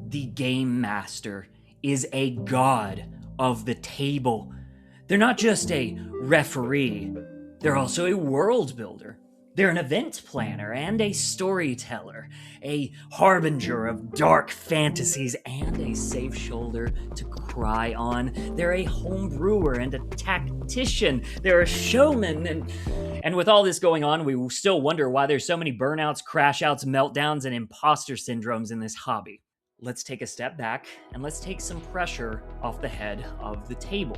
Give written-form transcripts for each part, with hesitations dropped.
The Game Master is a god of the table. They're not just a referee, they're also a world builder. They're an event planner and a storyteller, a harbinger of dark fantasies and a safe shoulder to cry on. They're a home brewer and a tactician. They're a showman. And with all this going on, we still wonder why there's so many burnouts, crash outs, meltdowns, and imposter syndromes in this hobby. Let's take a step back and let's take some pressure off the head of the table.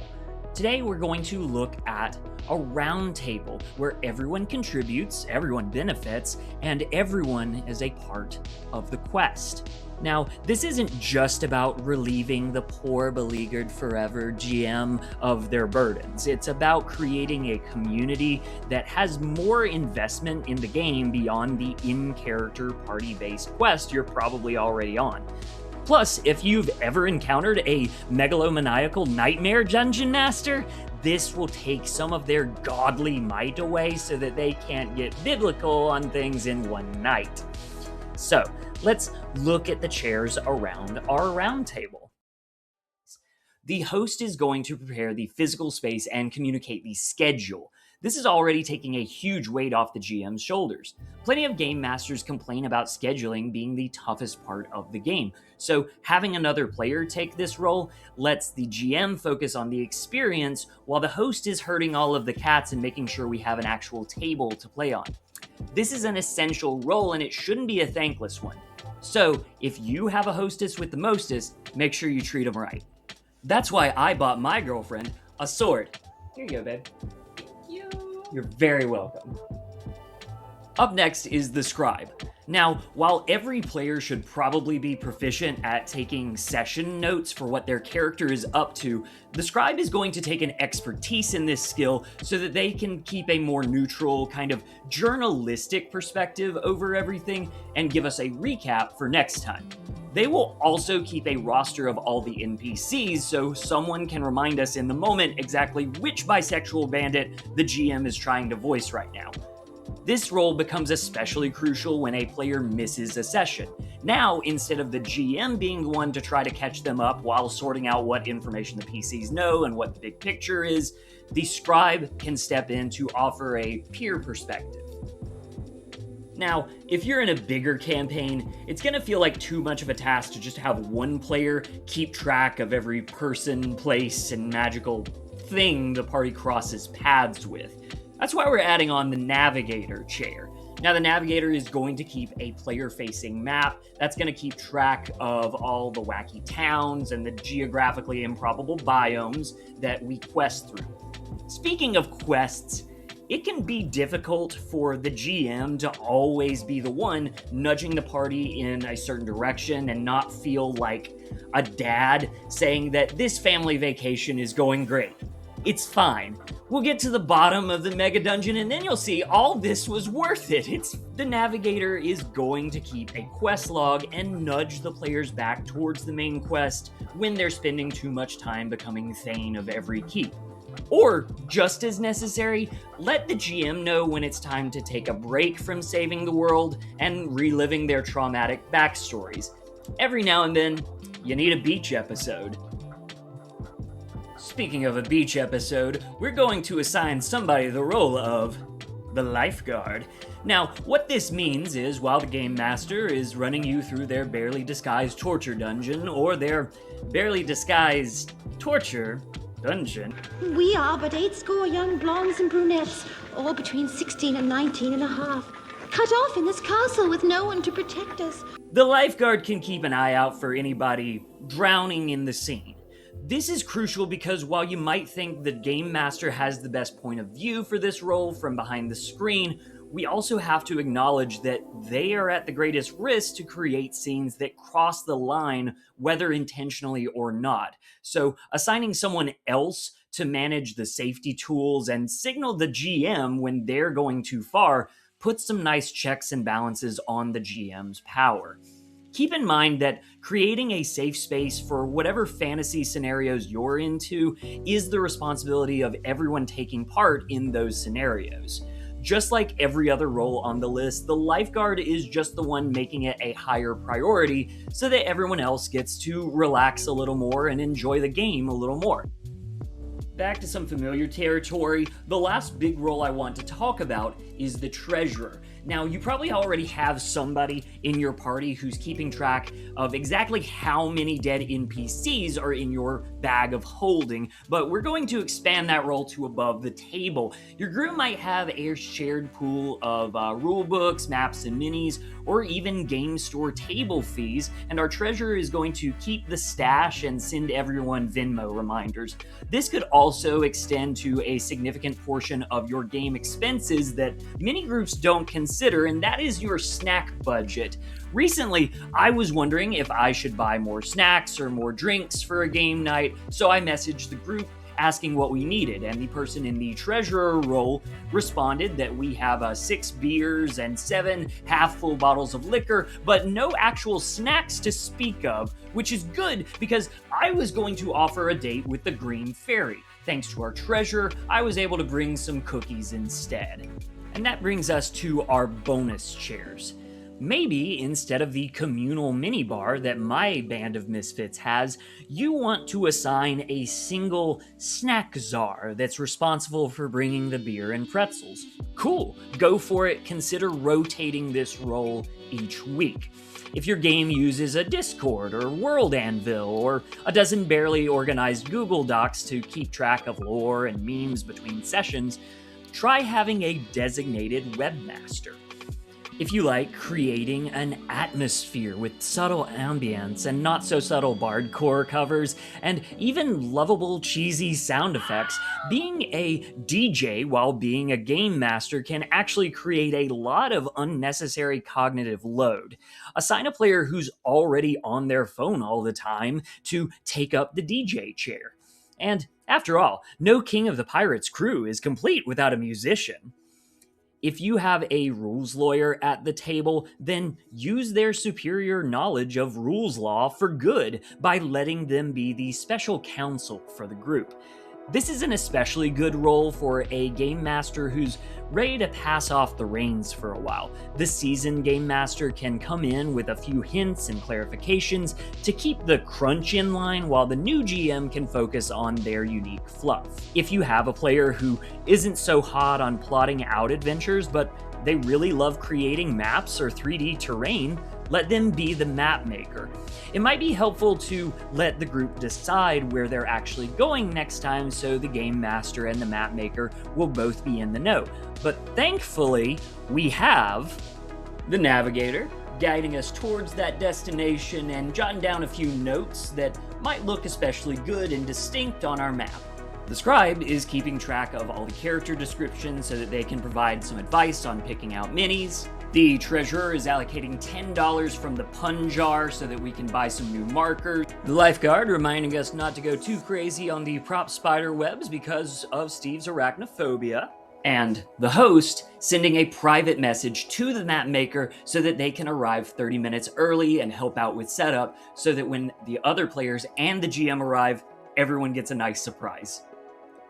Today, we're going to look at a round table where everyone contributes, everyone benefits, and everyone is a part of the quest. Now, this isn't just about relieving the poor, beleaguered forever GM of their burdens. It's about creating a community that has more investment in the game beyond the in-character party-based quest you're probably already on. Plus, if you've ever encountered a megalomaniacal nightmare dungeon master, this will take some of their godly might away so that they can't get biblical on things in one night. So, let's look at the chairs around our round table. The host is going to prepare the physical space and communicate the schedule. This is already taking a huge weight off the GM's shoulders. Plenty of game masters complain about scheduling being the toughest part of the game, so having another player take this role lets the GM focus on the experience while the host is herding all of the cats and making sure we have an actual table to play on. This is an essential role and it shouldn't be a thankless one. So if you have a hostess with the mostest, make sure you treat them right. That's why I bought my girlfriend a sword. Here you go, babe. You're very welcome. Up next is the scribe. Now, while every player should probably be proficient at taking session notes for what their character is up to, the scribe is going to take an expertise in this skill so that they can keep a more neutral, kind of journalistic perspective over everything and give us a recap for next time. They will also keep a roster of all the NPCs so someone can remind us in the moment exactly which bisexual bandit the GM is trying to voice right now. This role becomes especially crucial when a player misses a session. Now, instead of the GM being the one to try to catch them up while sorting out what information the PCs know and what the big picture is, the scribe can step in to offer a peer perspective. Now, if you're in a bigger campaign, it's going to feel like too much of a task to just have one player keep track of every person, place, and magical thing the party crosses paths with. That's why we're adding on the navigator chair. Now, the navigator is going to keep a player-facing map that's going to keep track of all the wacky towns and the geographically improbable biomes that we quest through. Speaking of quests, it can be difficult for the GM to always be the one nudging the party in a certain direction and not feel like a dad saying that this family vacation is going great. It's fine. We'll get to the bottom of the mega dungeon and then you'll see all this was worth it. The navigator is going to keep a quest log and nudge the players back towards the main quest when they're spending too much time becoming Thane of every keep. Or, just as necessary, let the GM know when it's time to take a break from saving the world and reliving their traumatic backstories. Every now and then, you need a beach episode. Speaking of a beach episode, we're going to assign somebody the role of the lifeguard. Now, what this means is while the game master is running you through their barely disguised torture dungeon or their barely disguised torture dungeon. We are but 80 young blondes and brunettes, all between 16 and 19 and a half, cut off in this castle with no one to protect us. The lifeguard can keep an eye out for anybody drowning in the scene. This is crucial because while you might think the game master has the best point of view for this role from behind the screen, we also have to acknowledge that they are at the greatest risk to create scenes that cross the line, whether intentionally or not. So assigning someone else to manage the safety tools and signal the GM when they're going too far puts some nice checks and balances on the GM's power. Keep in mind that creating a safe space for whatever fantasy scenarios you're into is the responsibility of everyone taking part in those scenarios. Just like every other role on the list, the lifeguard is just the one making it a higher priority so that everyone else gets to relax a little more and enjoy the game a little more. Back to some familiar territory, the last big role I want to talk about is the treasurer. Now, you probably already have somebody in your party who's keeping track of exactly how many dead NPCs are in your bag of holding, but we're going to expand that role to above the table. Your group might have a shared pool of rule books, maps, and minis, or even game store table fees, and our treasurer is going to keep the stash and send everyone Venmo reminders. This could also extend to a significant portion of your game expenses that many groups don't consider, and that is your snack budget. Recently, I was wondering if I should buy more snacks or more drinks for a game night, so I messaged the group asking what we needed, and the person in the treasurer role responded that we have 6 beers and 7 half-full bottles of liquor, but no actual snacks to speak of, which is good because I was going to offer a date with the Green Fairy. Thanks to our treasurer, I was able to bring some cookies instead. And that brings us to our bonus chairs. Maybe instead of the communal minibar that my band of misfits has, you want to assign a single snack czar that's responsible for bringing the beer and pretzels. Cool, go for it. Consider rotating this role each week. If your game uses a Discord or World Anvil or a dozen barely organized Google Docs to keep track of lore and memes between sessions, try having a designated webmaster. If you like creating an atmosphere with subtle ambience and not so subtle bardcore covers and even lovable cheesy sound effects, being a DJ while being a game master can actually create a lot of unnecessary cognitive load. Assign a player who's already on their phone all the time to take up the DJ chair. And after all, no King of the Pirates crew is complete without a musician. If you have a rules lawyer at the table, then use their superior knowledge of rules law for good by letting them be the special counsel for the group. This is an especially good role for a game master who's ready to pass off the reins for a while. The seasoned game master can come in with a few hints and clarifications to keep the crunch in line, while the new GM can focus on their unique fluff. If you have a player who isn't so hot on plotting out adventures, but they really love creating maps or 3D terrain, let them be the map maker. It might be helpful to let the group decide where they're actually going next time so the game master and the map maker will both be in the know. But thankfully, we have the navigator guiding us towards that destination and jotting down a few notes that might look especially good and distinct on our map. The scribe is keeping track of all the character descriptions so that they can provide some advice on picking out minis. The treasurer is allocating $10 from the pun jar so that we can buy some new markers. The lifeguard reminding us not to go too crazy on the prop spider webs because of Steve's arachnophobia. And the host sending a private message to the map maker so that they can arrive 30 minutes early and help out with setup so that when the other players and the GM arrive, everyone gets a nice surprise.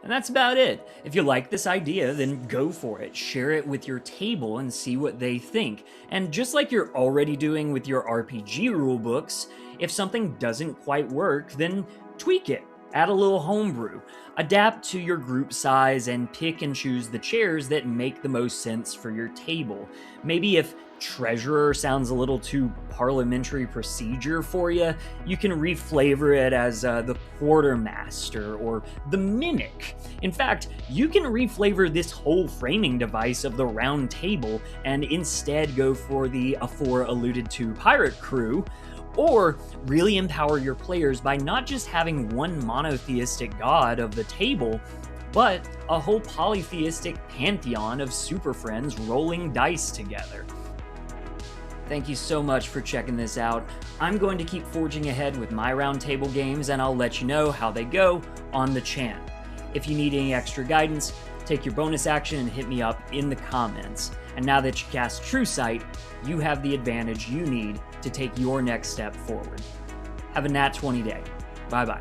And that's about it. If you like this idea, then go for it. Share it with your table and see what they think. And just like you're already doing with your RPG rulebooks, if something doesn't quite work, then tweak it. Add a little homebrew. Adapt to your group size and pick and choose the chairs that make the most sense for your table. Maybe if treasurer sounds a little too parliamentary procedure for you, you can reflavor it as the quartermaster or the mimic. In fact, you can reflavor this whole framing device of the round table and instead go for the afore alluded to pirate crew, or really empower your players by not just having one monotheistic god of the table, but a whole polytheistic pantheon of super friends rolling dice together. Thank you so much for checking this out. I'm going to keep forging ahead with my roundtable games, and I'll let you know how they go on the channel. If you need any extra guidance, take your bonus action and hit me up in the comments. And now that you cast True Sight, you have the advantage you need to take your next step forward. Have a nat 20 day. Bye bye.